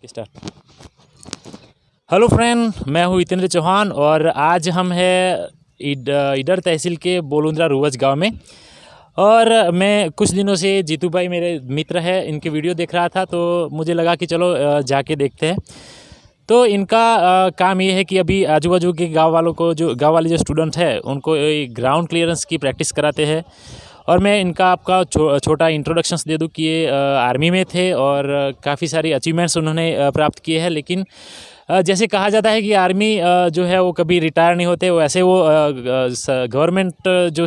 Start. Hello friend, मैं हूँ हितेंद्र चौहान और आज हम हैं ईडर तहसील के बोलुंद्रा रुवज गांव में। और मैं कुछ दिनों से जीतू भाई मेरे मित्र हैं, इनके वीडियो देख रहा था तो मुझे लगा कि चलो जाके देखते हैं। तो इनका काम ये है कि अभी आजू बाजू के गांव वालों को, जो गांव वाले जो स्टूडेंट हैं, उनको ग्राउंड क्लियरेंस की प्रैक्टिस कराते हैं। और मैं इनका आपका छोटा इंट्रोडक्शंस दे दूं कि ये आर्मी में थे और काफ़ी सारी अचीवमेंट्स उन्होंने प्राप्त किए हैं। लेकिन जैसे कहा जाता है कि आर्मी जो है वो कभी रिटायर नहीं होते, वैसे वो गवर्नमेंट जो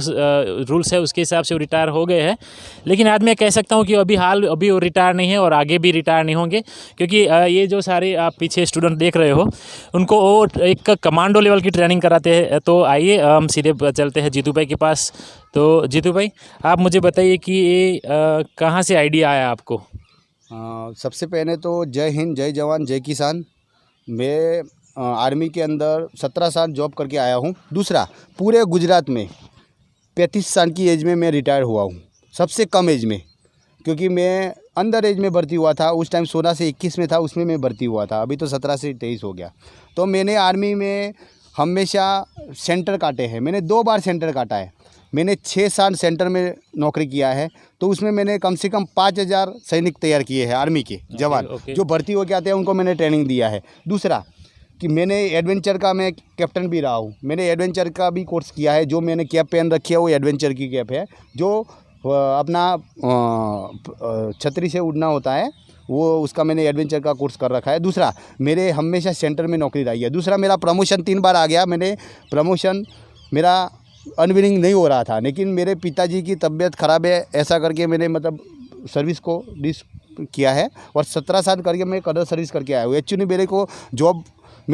रूल्स है उसके हिसाब से वो रिटायर हो गए हैं। लेकिन आज मैं कह सकता हूँ कि अभी वो रिटायर नहीं है और आगे भी रिटायर नहीं होंगे, क्योंकि ये जो सारे आप पीछे स्टूडेंट देख रहे हो उनको वो एक कमांडो लेवल की ट्रेनिंग कराते हैं। तो आइए हम सीधे चलते हैं जीतू भाई के पास। तो जीतू भाई, आप मुझे बताइए कि ये कहाँ से आइडिया आया आपको? सबसे पहले तो जय हिंद, जय जवान, जय किसान। मैं आर्मी के अंदर 17 साल जॉब करके आया हूँ। दूसरा, पूरे गुजरात में 35 साल की एज में मैं रिटायर हुआ हूँ, सबसे कम एज में, क्योंकि मैं अंडर एज में भर्ती हुआ था। उस टाइम 16 से 21 में था, उसमें मैं भर्ती हुआ था। अभी तो 17 से 23 हो गया। तो मैंने आर्मी में हमेशा सेंटर काटे हैं। मैंने 2 बार सेंटर काटा है। मैंने 6 साल सेंटर में नौकरी किया है, तो उसमें मैंने कम से कम 5000 सैनिक तैयार किए हैं, आर्मी के जवान। जो भर्ती होकर आते हैं उनको मैंने ट्रेनिंग दिया है। दूसरा कि मैंने एडवेंचर का, मैं कैप्टन भी रहा हूँ। मैंने एडवेंचर का भी कोर्स किया है। जो मैंने कैप पहन रखी है वो एडवेंचर की कैप है, जो अपना छतरी से उड़ना होता है, वो उसका मैंने एडवेंचर का कोर्स कर रखा है। दूसरा, मेरे हमेशा सेंटर में नौकरी रही है। दूसरा, मेरा प्रमोशन 3 बार आ गया। मैंने प्रमोशन, मेरा अनविनिंग नहीं हो रहा था, लेकिन मेरे पिताजी की तबीयत ख़राब है, ऐसा करके मैंने सर्विस को डिस किया है। और 17 साल करके मैं कदर सर्विस करके आया हूँ। एक्चुअली मेरे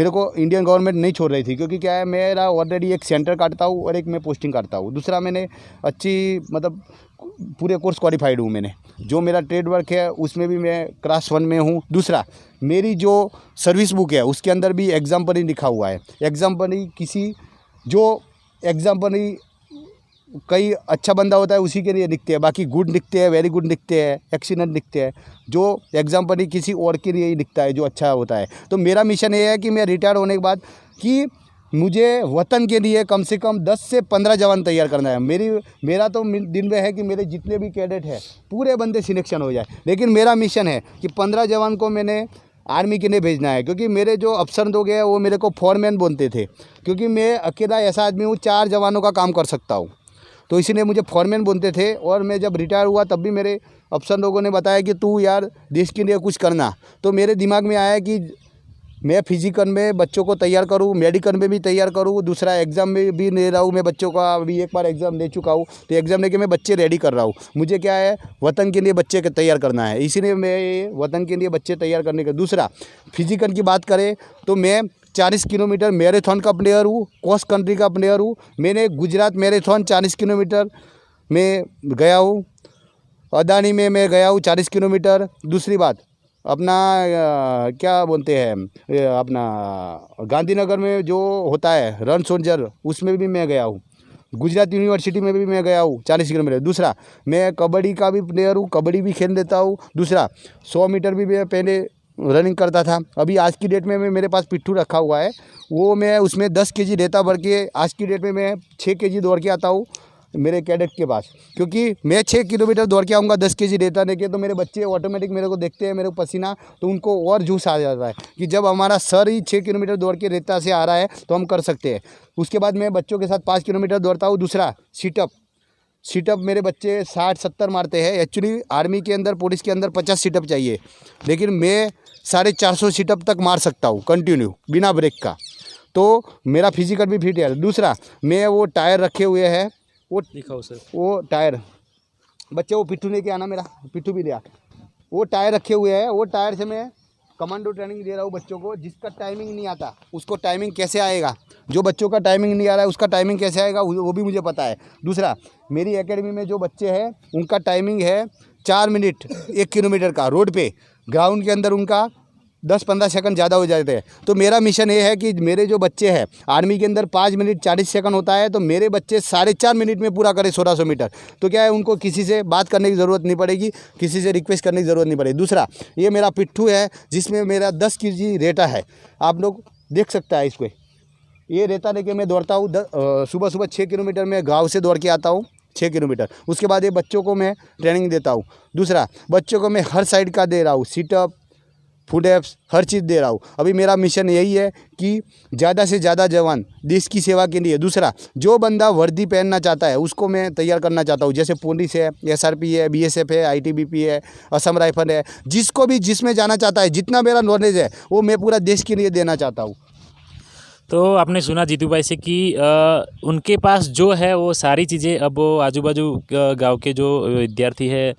को इंडियन गवर्नमेंट नहीं छोड़ रही थी, क्योंकि क्या है, मेरा ऑलरेडी एक सेंटर काटता हूँ और एक मैं पोस्टिंग काटता हूँ। दूसरा, मैंने अच्छी पूरे कोर्स क्वालिफाइड हूँ। मैंने जो मेरा ट्रेड वर्क है उसमें भी मैं क्लास 1 में हूँ। दूसरा, मेरी जो सर्विस बुक है उसके अंदर भी एग्जाम्पली लिखा हुआ है। एग्जाम्पली कई अच्छा बंदा होता है उसी के लिए लिखते हैं, बाकी गुड लिखते हैं, वेरी गुड लिखते हैं, एक्सीलेंट लिखते हैं। जो एग्जाम्पल किसी और के लिए ही लिखता है जो अच्छा होता है। तो मेरा मिशन ये है कि मैं रिटायर होने के बाद कि मुझे वतन के लिए कम से कम 10 से 15 जवान तैयार करना है। मेरा तो दिल में है कि मेरे जितने भी कैडेट हैं पूरे बंदे सिलेक्शन हो जाए। लेकिन मेरा मिशन है कि 15 जवान को मैंने आर्मी के लिए भेजना है, क्योंकि मेरे जो अफसर लोग हैं वो मेरे को फॉरमैन बोलते थे, क्योंकि मैं अकेला ऐसा आदमी हूँ 4 जवानों का काम कर सकता हूँ। तो इसीलिए मुझे फॉरमैन बोलते थे। और मैं जब रिटायर हुआ तब भी मेरे अफसर लोगों ने बताया कि तू यार देश के लिए कुछ करना। तो मेरे दिमाग में आया कि मैं फिजिकल में बच्चों को तैयार करूँ, मेडिकल में भी तैयार करूँ। दूसरा, एग्ज़ाम में भी ले रहा हूँ मैं बच्चों का। अभी एक बार एग्ज़ाम दे चुका हूँ, तो एग्ज़ाम लेके मैं बच्चे रेडी कर रहा हूँ। मुझे क्या है, वतन के लिए बच्चे तैयार करना है, इसीलिए मैं वतन के लिए बच्चे तैयार करने का। दूसरा, फिजिकल की बात करें तो मैं 40 किलोमीटर मैराथन का प्लेयर हूँ, क्रॉस कंट्री का प्लेयर हूँ। मैंने गुजरात मैराथन 40 किलोमीटर में गया हूँ। अदानी में मैं गया हूँ 40 किलोमीटर। दूसरी बात, अपना क्या बोलते हैं, अपना गांधीनगर में जो होता है रन सोल्जर, उसमें भी मैं गया हूँ। गुजरात यूनिवर्सिटी में भी मैं गया हूँ 40 किलोमीटर। दूसरा, मैं कबड्डी का भी प्लेयर हूँ, कबड्डी भी खेल लेता हूँ। दूसरा, 100 मीटर भी मैं पहले रनिंग करता था। अभी आज की डेट में मेरे पास पिट्ठू रखा हुआ है, वो मैं उसमें 10 kg देता भर के। आज की डेट में मैं 6 kg दौड़ के आता हूँ मेरे कैडेट के पास, क्योंकि मैं 6 किलोमीटर दौड़ के आऊँगा 10 kg देता लेके, तो मेरे बच्चे ऑटोमेटिक मेरे को देखते हैं, मेरे को पसीना, तो उनको और जोश आ जाता है कि जब हमारा सर ही 6 किलोमीटर दौड़ के रेता से आ रहा है तो हम कर सकते हैं। उसके बाद मैं बच्चों के साथ 5 किलोमीटर दौड़ता हूँ। दूसरा, सीटअप मेरे बच्चे 60-70 मारते हैं। एक्चुअली आर्मी के अंदर, पुलिस के अंदर 50 सीटअप चाहिए, लेकिन मैं 450 सीटअप तक मार सकता हूँ कंटिन्यू बिना ब्रेक का। तो मेरा फिजिकल भी फिट है। दूसरा, मैं वो टायर रखे हुए हैं, वो दिखाओ सर, वो टायर बच्चे, वो पिट्ठू लेके आना, मेरा पिट्ठू भी लिया। वो टायर रखे हुए हैं, वो टायर से मैं कमांडो ट्रेनिंग दे रहा हूँ बच्चों को। जिसका टाइमिंग नहीं आता उसको टाइमिंग कैसे आएगा, जो बच्चों का टाइमिंग नहीं आ रहा है उसका टाइमिंग कैसे आएगा, वो भी मुझे पता है। दूसरा, मेरी एकेडमी में जो बच्चे हैं उनका टाइमिंग है 4 मिनट 1 किलोमीटर का, रोड पे, ग्राउंड के अंदर उनका 10-15 सेकंड ज़्यादा हो जाते हैं। तो मेरा मिशन ये है कि मेरे जो बच्चे हैं आर्मी के अंदर 5 मिनट 40 सेकंड होता है, तो मेरे बच्चे 4.5 मिनट में पूरा करें 1600 मीटर। तो क्या है, उनको किसी से बात करने की ज़रूरत नहीं पड़ेगी, किसी से रिक्वेस्ट करने की ज़रूरत नहीं पड़ेगी। दूसरा, ये मेरा पिट्ठू है जिसमें मेरा 10 kg रेता है, आप लोग देख सकता है इसको। ये रेता लेके मैं दौड़ता हूँ, सुबह सुबह 6 किलोमीटर में गाँव से दौड़ के आता हूँ, 6 किलोमीटर। उसके बाद ये बच्चों को मैं ट्रेनिंग देता हूँ। दूसरा, बच्चों को मैं हर साइड का दे रहा हूँ, सीटअप, फुट एप्स, हर चीज़ दे रहा हूँ। अभी मेरा मिशन यही है कि ज़्यादा से ज़्यादा जवान देश की सेवा के लिए। दूसरा, जो बंदा वर्दी पहनना चाहता है उसको मैं तैयार करना चाहता हूँ, जैसे पुलिस है, SRP है, BSF है, ITBP है, असम राइफल है, जिसको भी जिसमें जाना चाहता है, जितना मेरा नॉलेज है वो मैं पूरा देश के लिए देना चाहता हूँ। तो आपने सुना जीतू भाई से कि उनके पास जो है वो सारी चीज़ें, अब वो आजू बाजू गांव के जो विद्यार्थी है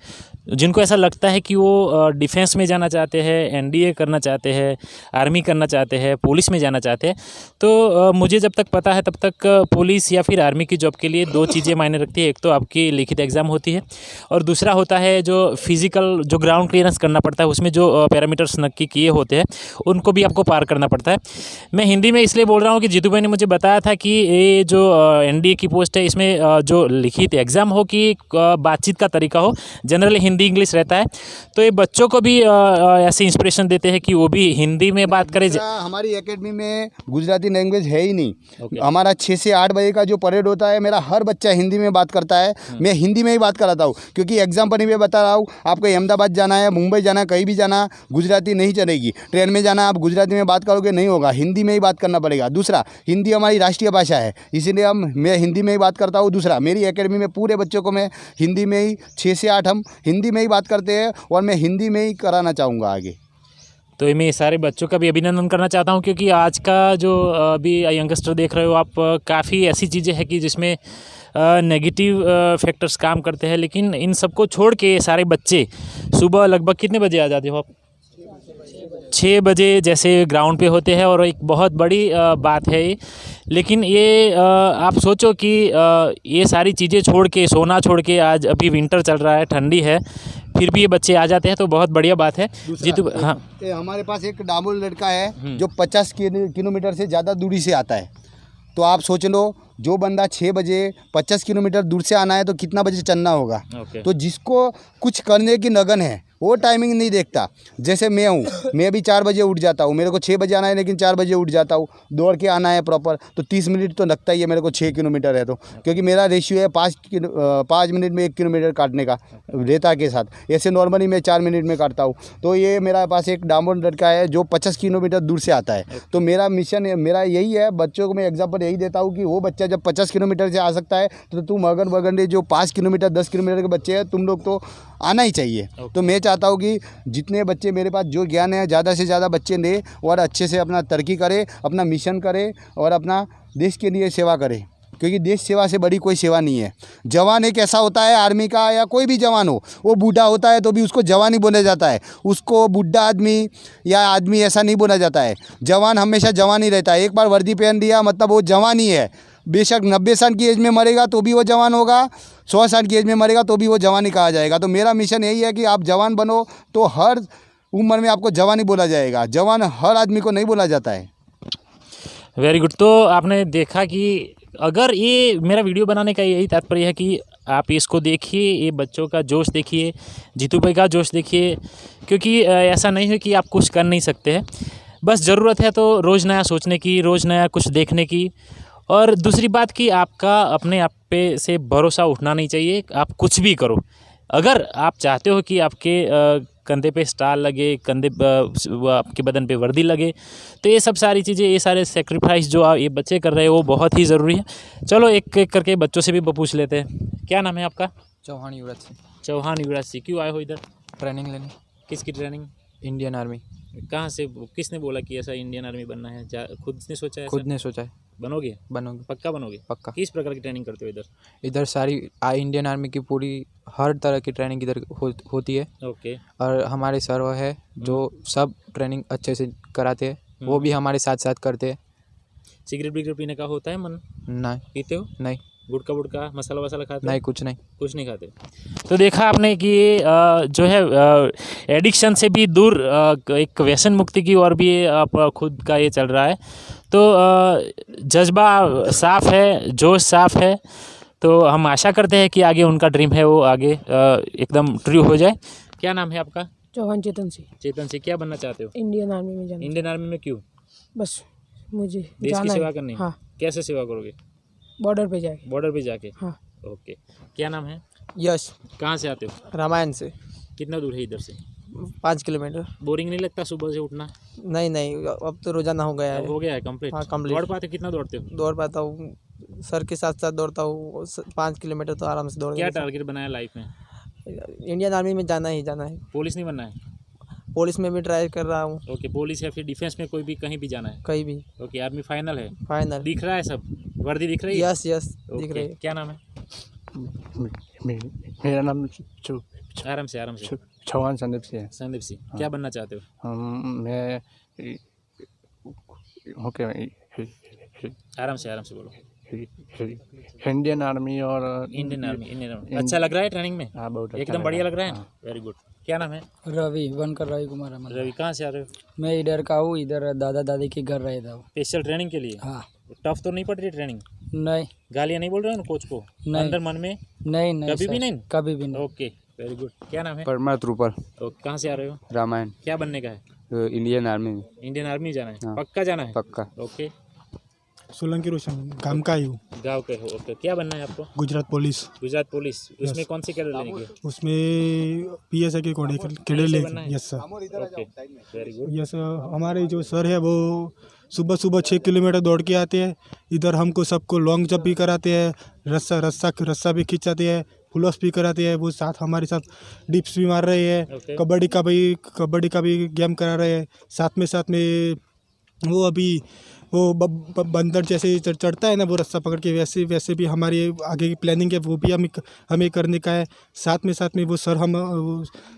जिनको ऐसा लगता है कि वो डिफेंस में जाना चाहते हैं, NDA करना चाहते हैं, आर्मी करना चाहते हैं, पुलिस में जाना चाहते हैं, तो मुझे जब तक पता है तब तक पुलिस या फिर आर्मी की जॉब के लिए 2 चीज़ें मायने रखती है। एक तो आपकी लिखित एग्ज़ाम होती है और दूसरा होता है जो फिज़िकल, जो ग्राउंड क्लियरेंस करना पड़ता है, उसमें जो पैरामीटर्स नक्की किए होते हैं उनको भी आपको पार करना पड़ता है। मैं हिंदी में इसलिए बोल रहा हूँ कि जीतू भाई ने मुझे बताया था कि ये जो NDA की पोस्ट है इसमें जो लिखित एग्ज़ाम हो कि बातचीत का तरीका हो, जनरली हिंदी इंग्लिश रहता है, तो ये बच्चों को भी ऐसे इंस्पिरेशन देते हैं कि वो भी हिंदी में बात करें। हमारी एकेडमी में गुजराती लैंग्वेज है ही नहीं। हमारा 6 से 8 बजे का जो परेड होता है, मेरा हर बच्चा हिंदी में बात करता है, मैं हिंदी में ही बात कराता हूँ। क्योंकि एग्जाम पर मैं बता रहा हूँ, आपको अहमदाबाद जाना है, मुंबई जाना है, कहीं भी जाना, गुजराती नहीं चलेगी। ट्रेन में जाना, आप गुजराती में बात करोगे नहीं होगा, हिंदी में ही बात करना पड़ेगा। दूसरा, हिंदी हमारी राष्ट्रीय भाषा है, इसीलिए मैं हिंदी में ही बात करता हूँ। दूसरा, मेरी एकेडमी में पूरे बच्चों को मैं हिंदी में ही 6 से 8 हम हिंदी में ही बात करते हैं और मैं हिंदी में ही कराना चाहूँगा आगे। तो मैं सारे बच्चों का भी अभिनंदन करना चाहता हूँ, क्योंकि आज का जो अभी यंगस्टर देख रहे हो आप, काफ़ी ऐसी चीज़ें हैं कि जिसमें नेगेटिव फैक्टर्स काम करते हैं, लेकिन इन सबको छोड़ के सारे बच्चे सुबह लगभग कितने बजे आ जाते हो आप? 6 बजे जैसे ग्राउंड पे होते हैं, और एक बहुत बड़ी बात है ये। लेकिन ये आप सोचो कि ये सारी चीज़ें छोड़ के, सोना छोड़ के, आज अभी विंटर चल रहा है, ठंडी है, फिर भी ये बच्चे आ जाते हैं, तो बहुत बढ़िया बात है जीतू। हाँ, हमारे पास एक डामोर लड़का है जो 50 किलोमीटर से ज़्यादा दूरी से आता है। तो आप सोच लो, जो बंदा 6 बजे 50 किलोमीटर दूर से आना है तो कितना बजे चलना होगा। तो जिसको कुछ करने की लगन है वो टाइमिंग नहीं देखता। जैसे मैं हूँ, मैं भी 4 बजे उठ जाता हूँ, मेरे को 6 बजे आना है लेकिन 4 बजे उठ जाता हूँ, दौड़ के आना है प्रॉपर, तो 30 मिनट तो लगता ही है मेरे को 6 किलोमीटर है तो। क्योंकि मेरा रेशियो है 5 मिनट में 1 किलोमीटर काटने का रेता के साथ। ऐसे नॉर्मली मैं 4 मिनट में काटता हूँ। तो ये मेरा पास एक डामोर लड़का है जो 50 किलोमीटर दूर से आता है। तो मेरा मिशन, मेरा यही है, बच्चों को मैं एग्जाम्पल यही देता हूँ कि वो बच्चा जब 50 किलोमीटर से आ सकता है तो तुम अगल बगल जो 5 किलोमीटर 10 किलोमीटर के बच्चे हैं, तुम लोग तो आना ही चाहिए। तो मैं चाहता हूँ कि जितने बच्चे मेरे पास जो ज्ञान है ज़्यादा से ज़्यादा बच्चे लें और अच्छे से अपना तरक्की करें, अपना मिशन करें और अपना देश के लिए सेवा करें। क्योंकि देश सेवा से बड़ी कोई सेवा नहीं है। जवान एक ऐसा होता है, आर्मी का या कोई भी जवान हो, वो बूढ़ा होता है तो भी उसको जवान ही बोला जाता है, उसको बूढ़ा आदमी या आदमी ऐसा नहीं बोला जाता है। जवान हमेशा जवान ही रहता है। एक बार वर्दी पहन लिया मतलब वो जवान ही है। बेशक 90 साल की एज में मरेगा तो भी वो जवान होगा, 100 साल की एज में मरेगा तो भी वो जवान ही कहा जाएगा। तो मेरा मिशन यही है कि आप जवान बनो तो हर उम्र में आपको जवान ही बोला जाएगा। जवान हर आदमी को नहीं बोला जाता है। Very good. तो आपने देखा कि अगर ये मेरा वीडियो बनाने का यही तात्पर्य है कि आप इसको देखिए, ये बच्चों का जोश देखिए, जीतू भाई का जोश देखिए, क्योंकि ऐसा नहीं है कि आप कुछ कर नहीं सकते हैं। बस ज़रूरत है तो रोज़ नया सोचने की, रोज़ नया कुछ देखने की। और दूसरी बात कि आपका अपने आप पे से भरोसा उठना नहीं चाहिए। आप कुछ भी करो, अगर आप चाहते हो कि आपके कंधे पे स्टार लगे, कंधे आपके बदन पे वर्दी लगे, तो ये सब सारी चीज़ें, ये सारे सेक्रीफाइस जो ये बच्चे कर रहे हैं वो बहुत ही ज़रूरी है। चलो एक एक करके बच्चों से भी पूछ लेते हैं। क्या नाम है आपका? चौहान युवराज सिंह। चौहान युवराज सिंह। क्यों आए हो इधर? ट्रेनिंग लेने। किसकी ट्रेनिंग? Indian army. कहाँ से, किसने बोला कि ऐसा इंडियन आर्मी बनना है? खुद ने सोचा है? खुद ने सोचा है। बनोगे? बनोगे। पक्का बनोगे? पक्का। किस प्रकार की ट्रेनिंग करते हो इधर? इधर सारी इंडियन आर्मी की पूरी हर तरह की ट्रेनिंग इधर होती है। ओके। और हमारे सर वो है जो सब ट्रेनिंग अच्छे से कराते हैं, वो भी हमारे साथ साथ करते हैं। सिगरेट बिगरेट पीने का होता है मन? नहीं। पीते हो? नहीं। गुटखा वुटखा मसाला वसाला खाते हो? नहीं, कुछ नहीं। कुछ नहीं खाते। तो देखा आपने कि जो है एडिक्शन से भी दूर एक व्यसन मुक्ति की ओर भी आप खुद का ये चल रहा है। तो जज्बा साफ है, जोश साफ है। तो हम आशा करते हैं कि आगे उनका ड्रीम है वो आगे एकदम ट्रू हो जाए। क्या नाम है आपका? चौहान चेतन सिंह। चेतन से क्या बनना चाहते हो? इंडियन आर्मी में जाना। इंडियन आर्मी में क्यों? बस मुझे देश जाना की है। सेवा करनी है? हाँ, कैसे सेवा करोगे? बॉर्डर पे जाके। बॉर्डर पे जाके? हाँ। ओके। क्या नाम है? यश, कहाँ से आते हो? रामायण से कितना दूर है इधर से? 5 किलोमीटर। बोरिंग नहीं लगता सुबह से उठना? नहीं नहीं, अब तो रोजाना हो गया अब है। हो गया है कंप्लीट? हाँ, complete। दौड़ पाते हो? कितना दौड़ते हो? दौड़ पाता हूँ, सर के साथ साथ दौड़ता हूँ। 5 किलोमीटर तो आराम से दौड़ क्या लेता टारगेट बनाया लाइफ में? हूँ। इंडियन आर्मी में जाना ही जाना है। पुलिस नहीं बनना है? पुलिस में भी ट्राई कर रहा हूँ, ओके, पुलिस या फिर डिफेंस में कोई भी कहीं भी जाना है? कहीं भी। ओके, आर्मी फाइनल है? फाइनल। दिख रहा है सब? वर्दी दिख रही है? यस यस, दिख ओके, रही है। क्या नाम है? मेरा नाम आराम से। चौहान संदीप सिंह है। संदीप सिंह, क्या बनना चाहते हो? मैं ओके आराम से बोलो। इंडियन आर्मी और इंडियन आर्मी। अच्छा लग रहा है ट्रेनिंग में? हाँ, बहुत अच्छा एकदम बढ़िया लग रहा है। हाँ। Very good. क्या नाम है? रवि बनकर रवि कुमार अमन। रवि, कहाँ से आ रहे हो? मैं इधर का हूँ, इधर दादा दादी के घर रहता हूँ। स्पेशल ट्रेनिंग के लिए? हाँ। टफ तो नहीं पड़ रही ट्रेनिंग? नहीं गालियाँ नहीं बोल रहे हो ना कोच को नहीं। अंदर मन में? नहीं नहीं कभी भी सर, नहीं? कभी भी नहीं। Okay, very good. क्या नाम है? परमार्थ रूपल, ओके, कहाँ से आ रहे हो? रामायण, क्या बनने का है? इंडियन आर्मी में। इंडियन आर्मी जाना है? हाँ। पक्का जाना है? पक्का। ओके। सोलंकी रोशन गांव का ही हूँ। गाँव के हो? ओके, क्या बनना है आपको? Gujarat police, Gujarat police. उसमें कौन सी कैडर लेने की? उसमें PSI के कैडर PSI ले। बनना है? Yes sir. Okay, very good. Yes sir, हमारे जो सर है वो सुबह सुबह 6 किलोमीटर दौड़ के आते हैं। इधर हमको सबको लॉन्ग जंप भी कराते हैं, रस्सा भी खींचाते हैं, पुल अप्स भी कराते हैं। वो साथ हमारे साथ डिप्स भी मार रहे हैं। ओके। कबड्डी का भी गेम करा रहे हैं। साथ में वो अभी वो बंदर जैसे चढ़ता है ना, वो रस्सा पकड़ के, वैसे भी हमारी आगे की प्लानिंग है, वो भी हमें करने का है। साथ में वो सर हम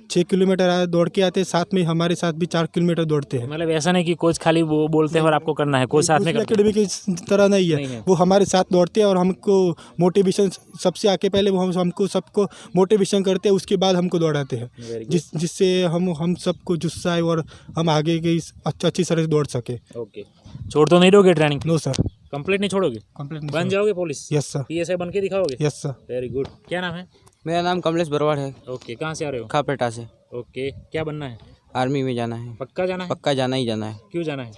6 किलोमीटर दौड़ के आते हैं, साथ में हमारे साथ भी 4 किलोमीटर दौड़ते हैं। मतलब ऐसा नहीं कि कोच खाली वो बोलते हैं और आपको करना है, कोच साथ में करते हैं? एकेडमी की तरह नहीं नहीं है। है, वो हमारे साथ दौड़ते हैं और हमको मोटिवेशन सबसे आके पहले वो हमको सबको मोटिवेशन करते हैं, उसके बाद हमको दौड़ाते हैं, Very good। जिससे हम सबको जुस्सा है और हम आगे की अच्छी तरह से दौड़ सके। ओके, छोड़ तो नहीं दोगे ट्रेनिंग? नो सर, कंप्लीट नहीं छोड़ोगे? कंप्लीट बन जाओगे पुलिस? यस सर, PSI बन के दिखाओगे? Yes sir. Very good. क्या नाम है? मेरा नाम कमलेश बरवाड़ है, ओके, कहाँ से आ रहे हो? खापेटा से। ओके, क्या बनना है? आर्मी में जाना है, पक्का जाना है? पक्का जाना ही जाना है, क्यों जाना है?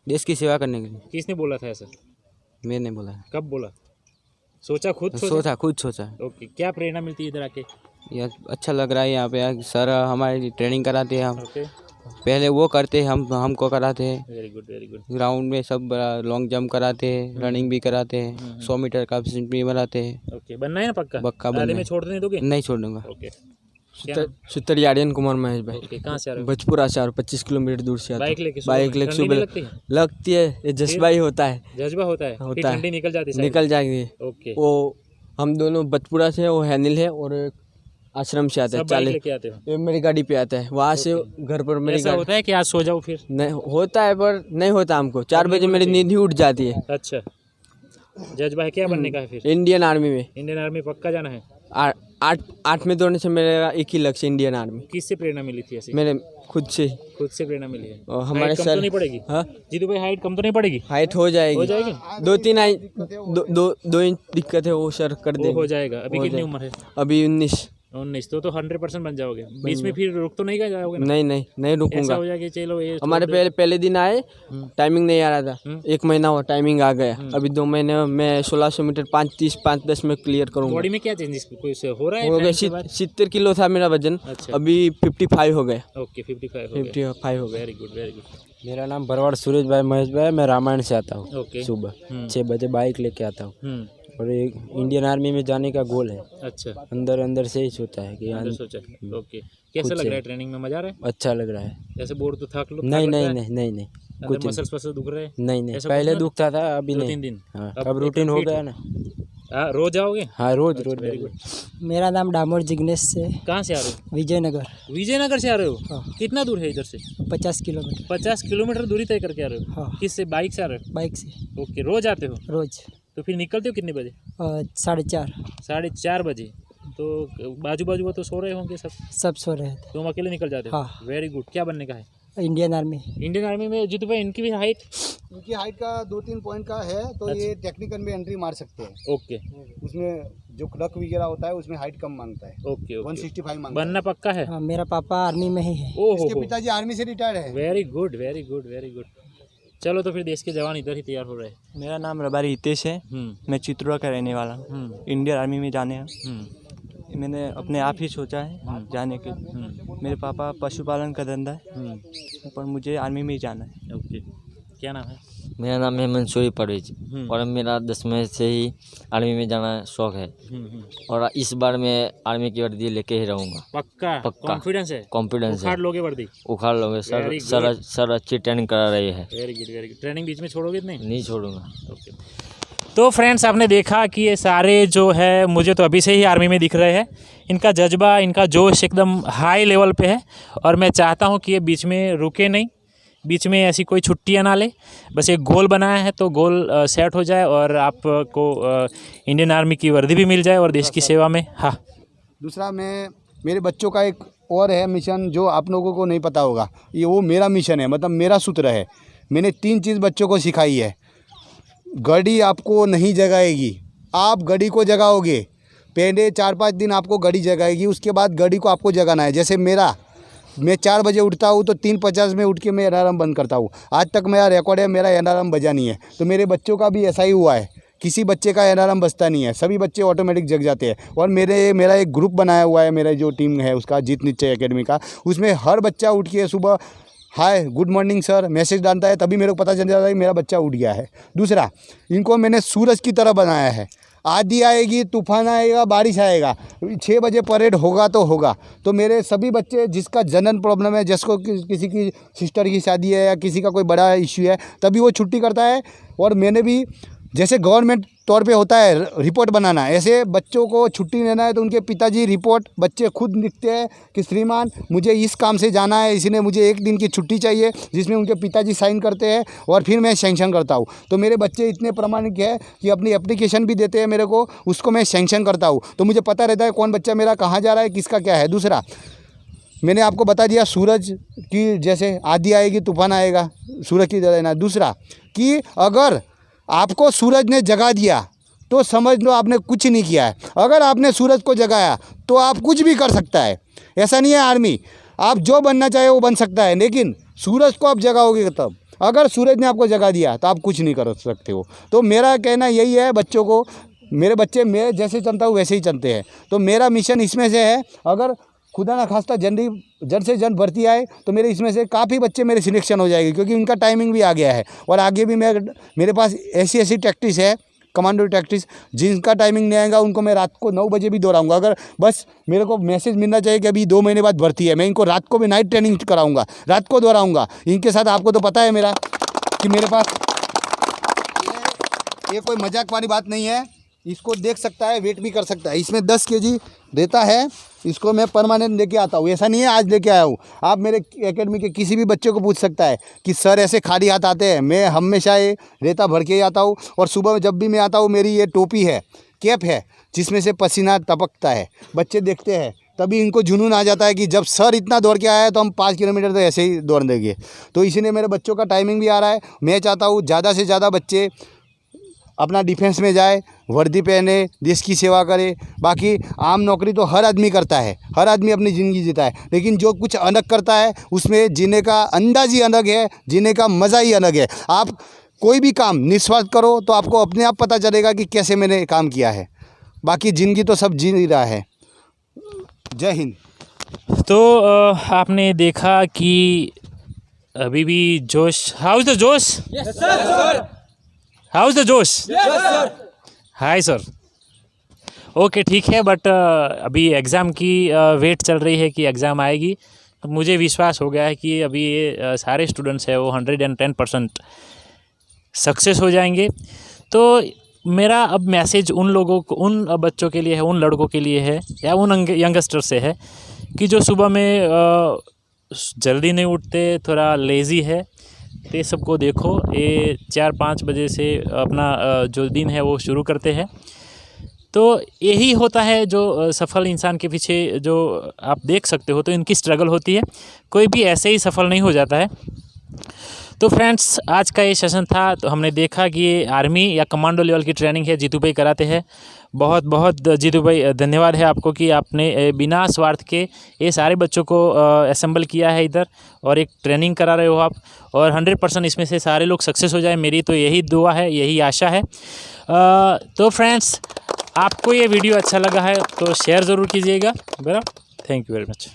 देश की सेवा करने के लिए। किसने बोला था ऐसा? मैंने बोला है, कब बोला? सोचा खुद खुद सोचा। ओके, क्या प्रेरणा मिलती है इधर आके? यह अच्छा लग रहा है यहाँ पे। सर हमारी ट्रेनिंग कराते हैं, हम ओके, पहले वो करते हैं, हमको कराते हैं। Very good, very good. Ground में सब लॉन्ग जंप कराते हैं, रनिंग भी कराते हैं, 100 मीटर का स्प्रिंट भी बनाते हैं। ओके, बनना है ना पक्का? पक्का बनना आधे में है। छोड़ नहीं दोगे? नहीं छोड़ूंगा। ओके, क्या नाम? सुतर आर्यन कुमार महेश भाई, ओके, कहाँ से आ रहे हो? बचपुरा से, और 25 किलोमीटर दूर से आता बाइक हूँ। लेके? बाइक लेके ठंडी नहीं सुबह लगती? लगती है, ये जज्बा ही होता है। जज्बा होता है? फिर होता है। ठंडी निकल जाती है? निकल जाएंगे। ओके, वो हम दोनों बचपुरा से, वो हैनिल है और आश्रम से आता है। सब बाइक लेके आते हो? ये मेरी गाड़ी पे आता है, वहाँ से घर पर मेरी ऐसा गाड़ी होता है कि आज सो जाओ फिर? नहीं होता है, पर नहीं होता हमको। 4 बजे मेरी नींद ही उठ जाती है। अच्छा, जज्बा है, क्या बनने का है फिर? इंडियन आर्मी में इंडियन आर्मी पक्का जाना है? 8 में दौड़ने से मेरा एक ही लक्ष्य, इंडियन आर्मी। किससे प्रेरणा मिली थी ऐसी? मेरे खुद से। खुद से प्रेरणा मिली है? और हमारे हाइट कम सर तो नहीं पड़ेगी? हाँ, जीतू भाई, हाइट कम तो नहीं पड़ेगी? हाइट हो जाएगी। हो जाएगी? 2 इंच दिक्कत है, वो सर कर वो देंगे। हो जाएगा। अभी हो कितनी जाए- उम्र है? अभी 19। 19। तो 100% बन जाओगे। बीच में फिर रुक तो नहीं गए जाओगे ना? नहीं ऐसा रुकूंगा। हो जाएगा कि चलो ये हमारे छोड़ दो। पहले दिन आए, टाइमिंग नहीं आ रहा था। 1 महीना हुआ, टाइमिंग आ गया। अभी 2 महीने में 1600 मीटर 5:30 5:10 में क्लियर करूंगा। बॉडी में क्या चेंजेस कोई से हो रहा है? हो गया। training के बाद? 70 किलो था मेरा वजन, अच्छा। अभी 55 हो गया। ओके, 55 हो गया। 55 हो गया। Very good, very good. मेरा नाम बरवाड़ सूरज भाई महेश भाई, मैं रामायण से आता हूँ। ओके। सुबह 6 बजे बाइक लेके आता हूँ और एक इंडियन आर्मी में जाने का गोल है। अच्छा, अंदर से ही सोचा है कि अंदर सोचा। ओके, कैसा लग रहा है ट्रेनिंग में? मजा आ रहा है? अच्छा लग रहा है। जैसे बोर तो थक लो? नहीं थक नहीं लगता है? नहीं नहीं नहीं अंदर कुछ मसल्स वसल्स दुख रहे हैं? नहीं ऐसा पहले कुछ ना? दुखता था, अभी 2-3 नहीं। दिन? हाँ, अब अब रूटीन हो फिट गया ना। रोज आओगे? हाँ, रोज वेरी गुड। मेरा नाम डामोर जिग्नेश से, कहाँ से आ रहे हो? विजयनगर। विजयनगर से आ रहे हो? हाँ। कितना दूर है इधर से? 50 किलोमीटर 50 किलोमीटर दूरी तय करके आ रहे हो? हाँ। किससे? बाइक से आ रहे बाइक से, हो? ओके, रोज आते हो? रोज तो फिर निकलते हो कितने बजे? 4:30 4:30 बजे। तो बाजू बाजू वो तो सो रहे होंगे सब, सब सो रहे थे। तुम अकेले निकल जाते हो? हाँ। Very good. क्या बनने का है? Indian army. इंडियन आर्मी में जीतू भाई इनकी भी हाइट? उनकी हाइट का 2-3 पॉइंट का है, तो ये टेक्निकल में एंट्री मार सकते हैं। ओके उसमें जो क्लक वगैरह होता है उसमें हाइट कम मांगता है, ओके ओके। 165 मांगता बनना पक्का है? हाँ, मेरा पापा आर्मी में ही है। ओहो है। इसके पिताजी आर्मी से रिटायर्ड है। Very good very good very good. चलो तो फिर देश के जवान इधर ही तैयार हो रहे हैं। मेरा नाम रबारी हितेश है। मैं चित्तौड़ का रहने वाला हूँ। इंडियन आर्मी में जाने मैंने अपने आप ही सोचा है जाने के। मेरे पापा पशुपालन का धंधा है, पर मुझे आर्मी में ही जाना है। ओके। क्या नाम है? मेरा नाम है मंसूरी परवेज और मेरा 10वें से ही आर्मी में जाना शौक है और इस बार मैं आर्मी की वर्दी लेके ही रहूँगा। पक्का? पक्का। कॉन्फिडेंस है? कॉन्फिडेंस है। उखाड़ लोगे वर्दी? उखाड़ लोगे सर। Very सर अच्छी ट्रेनिंग करा रही है। Very good very good. Training बीच में छोड़ोगे नहीं? नहीं छोड़ूंगा। ओके। तो फ्रेंड्स, आपने देखा कि ये सारे जो है मुझे तो अभी से ही आर्मी में दिख रहे हैं। इनका जज्बा, इनका जोश एकदम हाई लेवल पे है और मैं चाहता हूँ कि ये बीच में रुके नहीं, बीच में ऐसी कोई छुट्टियाँ ना ले। बस एक गोल बनाया है तो गोल सेट हो जाए और आपको इंडियन आर्मी की वर्दी भी मिल जाए और देश की सेवा में। हाँ, दूसरा, मैं मेरे बच्चों का एक और है मिशन जो आप लोगों को नहीं पता होगा। ये वो मेरा मिशन है, मतलब मेरा सूत्र है। मैंने 3 चीज़ बच्चों को सिखाई है। घड़ी आपको नहीं जगाएगी, आप घड़ी को जगाओगे। पहले 4-5 दिन आपको घड़ी जगाएगी, उसके बाद घड़ी को आपको जगाना है। जैसे मैं 4 बजे उठता हूँ तो 3:50 में उठ के मैं अलार्म बंद करता हूँ। आज तक मेरा रिकॉर्ड है, मेरा अलार्म बजा नहीं है। तो मेरे बच्चों का भी ऐसा ही हुआ है, किसी बच्चे का अलार्म बजता नहीं है, सभी बच्चे ऑटोमेटिक जग जाते हैं। और मेरा एक ग्रुप बनाया हुआ है, मेरा जो टीम है उसका, जीत निश्चय एकेडमी का, उसमें हर बच्चा उठ के सुबह hi good morning sir message डालता है, तभी मेरे को पता चल जाता है कि मेरा बच्चा उठ गया है। दूसरा, इनको मैंने सूरज की तरह बनाया है। आंधी आएगी, तूफान आएगा, बारिश आएगा, 6 बजे परेड होगा तो होगा। तो मेरे सभी बच्चे, जिसका जनरल प्रॉब्लम है, जिसको किसी की सिस्टर की शादी है या किसी का कोई बड़ा इश्यू है, तभी वो छुट्टी करता है। और मैंने भी, जैसे गवर्नमेंट तौर पे होता है रिपोर्ट बनाना, ऐसे बच्चों को छुट्टी लेना है तो उनके पिताजी रिपोर्ट बच्चे खुद लिखते हैं कि श्रीमान मुझे इस काम से जाना है, इसलिए मुझे 1 दिन की छुट्टी चाहिए, जिसमें उनके पिताजी साइन करते हैं और फिर मैं सेंक्शन करता हूँ। तो मेरे बच्चे इतने प्रामाणिक है कि अपनी एप्लीकेशन भी देते हैं मेरे को, उसको मैं सेंक्शन करता हूँ। तो मुझे पता रहता है कौन बच्चा मेरा कहाँ जा रहा है, किसका क्या है। दूसरा, मैंने आपको बता दिया सूरज की, जैसे आंधी आएगी तूफान आएगा, सूरज की तरह ना। दूसरा कि अगर आपको सूरज ने जगा दिया तो समझ लो आपने कुछ नहीं किया है। अगर आपने सूरज को जगाया तो आप कुछ भी कर सकता है। ऐसा नहीं है आर्मी, आप जो बनना चाहे वो बन सकता है, लेकिन सूरज को आप जगाओगे तब। अगर सूरज ने आपको जगा दिया तो आप कुछ नहीं कर सकते हो। तो मेरा कहना यही है बच्चों को, मेरे बच्चे मैं जैसे चलता हूँ वैसे ही चलते हैं। तो मेरा मिशन इसमें से है, अगर खुदा ना खास्ता जल्द से जल्द भर्ती आए तो मेरे इसमें से काफ़ी बच्चे मेरे सिलेक्शन हो जाएंगे, क्योंकि उनका टाइमिंग भी आ गया है। और आगे भी मेरे पास ऐसी टैक्टिस है, कमांडो टैक्टिस, जिनका टाइमिंग नहीं आएगा उनको मैं रात को 9 बजे भी दौड़ाऊंगा। अगर बस मेरे को मैसेज मिलना चाहिए कि अभी 2 महीने बाद भर्ती है, मैं इनको रात को भी नाइट ट्रेनिंग कराऊंगा, रात को दौड़ाऊंगा इनके साथ। आपको तो पता है मेरा कि मेरे पास ये कोई मजाक वाली बात नहीं है। इसको देख सकता है, वेट भी कर सकता है। इसमें 10 kg देता है, इसको मैं परमानेंट लेके आता हूँ। ऐसा नहीं है आज लेके आया हूँ। आप मेरे एकेडमी के किसी भी बच्चे को पूछ सकता है कि सर ऐसे खाली हाथ आते हैं। मैं हमेशा ये रेता भर के ही आता हूँ। और सुबह जब भी मैं आता हूँ, मेरी ये टोपी है, कैप है, जिसमें से पसीना टपकता है। बच्चे देखते हैं तभी इनको जुनून आ जाता है कि जब सर इतना दौड़ के आया है तो हम 5 किलोमीटर तो ऐसे ही दौड़ देंगे। तो इसीलिए मेरे बच्चों का टाइमिंग भी आ रहा है। मैं चाहता हूँ ज़्यादा से ज़्यादा बच्चे अपना डिफेंस में जाए, वर्दी पहने, देश की सेवा करे। बाकी आम नौकरी तो हर आदमी करता है, हर आदमी अपनी ज़िंदगी जीता है, लेकिन जो कुछ अलग करता है उसमें जीने का अंदाज ही अलग है, जीने का मज़ा ही अलग है। आप कोई भी काम निस्वार्थ करो तो आपको अपने आप पता चलेगा कि कैसे मैंने काम किया है। बाकी ज़िंदगी तो सब जी रहा है। जय हिंद। तो आपने देखा कि अभी भी जोश, हाउ इज द जोश? Yes sir. How is the जोश? Yes sir. Hi sir. Okay ठीक है, बट अभी एग्ज़ाम की वेट चल रही है कि एग्ज़ाम आएगी। तो मुझे विश्वास हो गया है कि अभी ये सारे स्टूडेंट्स हैं वो 110% सक्सेस हो जाएंगे। तो मेरा अब मैसेज उन लोगों को, उन बच्चों के लिए है, उन लड़कों के लिए है या उन यंगस्टर से है कि जो सुबह में जल्दी नहीं उठते, थोड़ा लेज़ी है। तो ये सबको देखो, ये 4-5 बजे से अपना जो दिन है वो शुरू करते हैं। तो यही होता है जो सफल इंसान के पीछे जो आप देख सकते हो, तो इनकी स्ट्रगल होती है, कोई भी ऐसे ही सफल नहीं हो जाता है। तो फ्रेंड्स, आज का ये सेशन था, तो हमने देखा कि ये आर्मी या कमांडो लेवल की ट्रेनिंग है, जीतू भाई कराते हैं। बहुत बहुत जीतू भाई धन्यवाद है आपको कि आपने बिना स्वार्थ के ये सारे बच्चों को असेंबल किया है इधर, और एक ट्रेनिंग करा रहे हो आप, और 100% इसमें से सारे लोग सक्सेस हो जाए, मेरी तो यही दुआ है, यही आशा है। तो फ्रेंड्स, आपको ये वीडियो अच्छा लगा है तो शेयर ज़रूर कीजिएगा, बराबर। Thank you very much.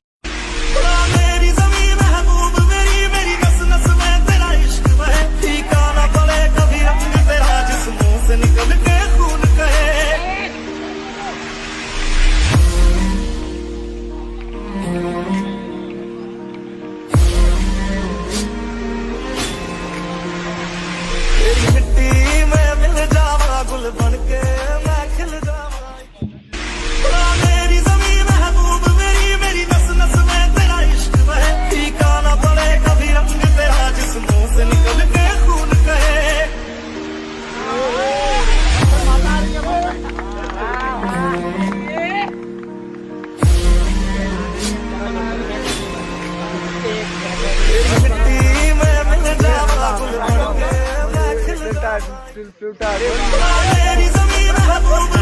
मेरी ज़मीन महबूब